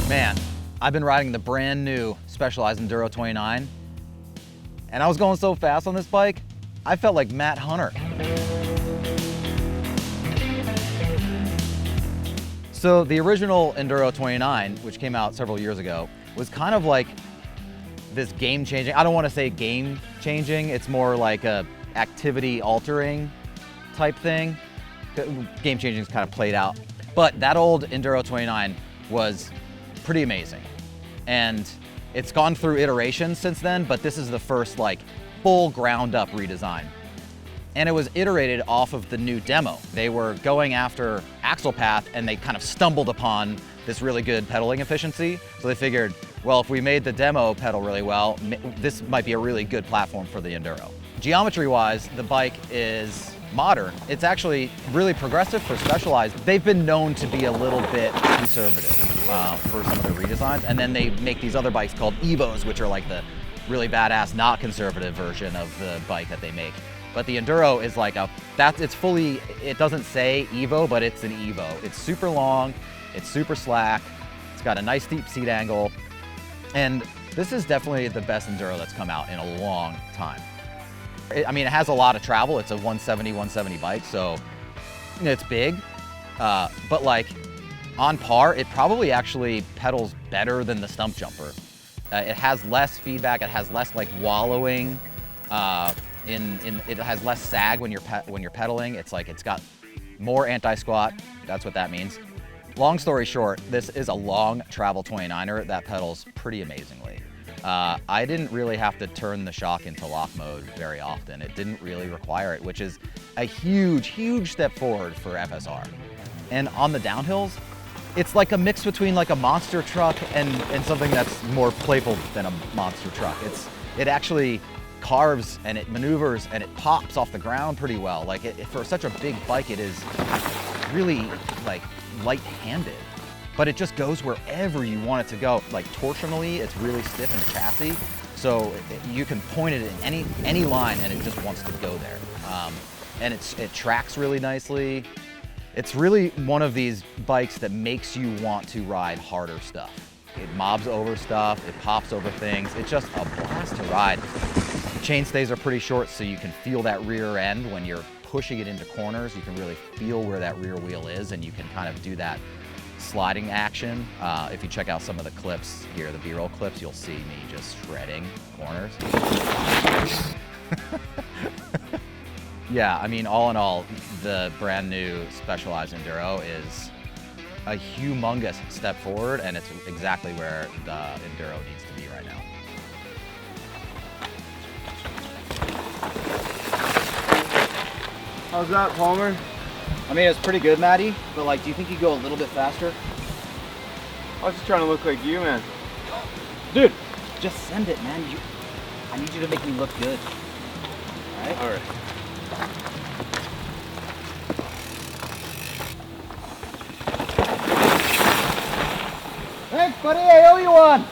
Man, I've been riding the brand new Specialized Enduro 29, and I was going so fast on this bike, I felt like Matt Hunter. So the original Enduro 29, which came out several years ago, was kind of like this game-changing, I don't want to say game-changing, it's more like a activity-altering type thing. Game-changing is kind of played out. But that old Enduro 29 was pretty amazing. And it's gone through iterations since then, but this is the first like full ground up redesign. And it was iterated off of the new demo. They were going after axle path and they kind of stumbled upon this really good pedaling efficiency. So they figured, well, if we made the demo pedal really well, this might be a really good platform for the Enduro. Geometry-wise, the bike is modern. It's actually really progressive for Specialized. They've been known to be a little bit conservative for some of their redesigns. And then they make these other bikes called Evos, which are like the really badass, not conservative version of the bike that they make. But the Enduro is like it's fully, it doesn't say Evo, but it's an Evo. It's super long, it's super slack, it's got a nice deep seat angle, and this is definitely the best Enduro that's come out in a long time. I mean, it has a lot of travel. It's a 170 bike, so it's big, but like on par, it probably actually pedals better than the Stump Jumper. It has less feedback, it has less like wallowing, it has less sag when you're pedaling. It's like it's got more anti-squat. That's what that means. Long story short, this is a long travel 29er that pedals pretty amazingly. I didn't really have to turn the shock into lock mode very often. It didn't really require it, which is a huge step forward for FSR. And on the downhills, it's like a mix between like a monster truck and something that's more playful than a monster truck. It actually carves and it maneuvers and it pops off the ground pretty well. Like for such a big bike, it is really like light-handed, but it just goes wherever you want it to go. Like torsionally, it's really stiff in the chassis, so you can point it in any line and it just wants to go there. And it tracks really nicely. It's really one of these bikes that makes you want to ride harder stuff. It mobs over stuff, it pops over things. It's just a blast to ride. Chainstays are pretty short, so you can feel that rear end when you're pushing it into corners. You can really feel where that rear wheel is, and you can kind of do that sliding action. If you check out some of the clips here, the B-roll clips, you'll see me just shredding corners. Yeah, I mean, all in all, the brand new Specialized Enduro is a humongous step forward, and it's exactly where the Enduro needs to be right now. How's that, Palmer? I mean, it's pretty good, Maddie, but like, do you think you go a little bit faster? I was just trying to look like you, man. Dude, just send it, man. I need you to make me look good. All right? All right. Thanks, buddy. I owe you one.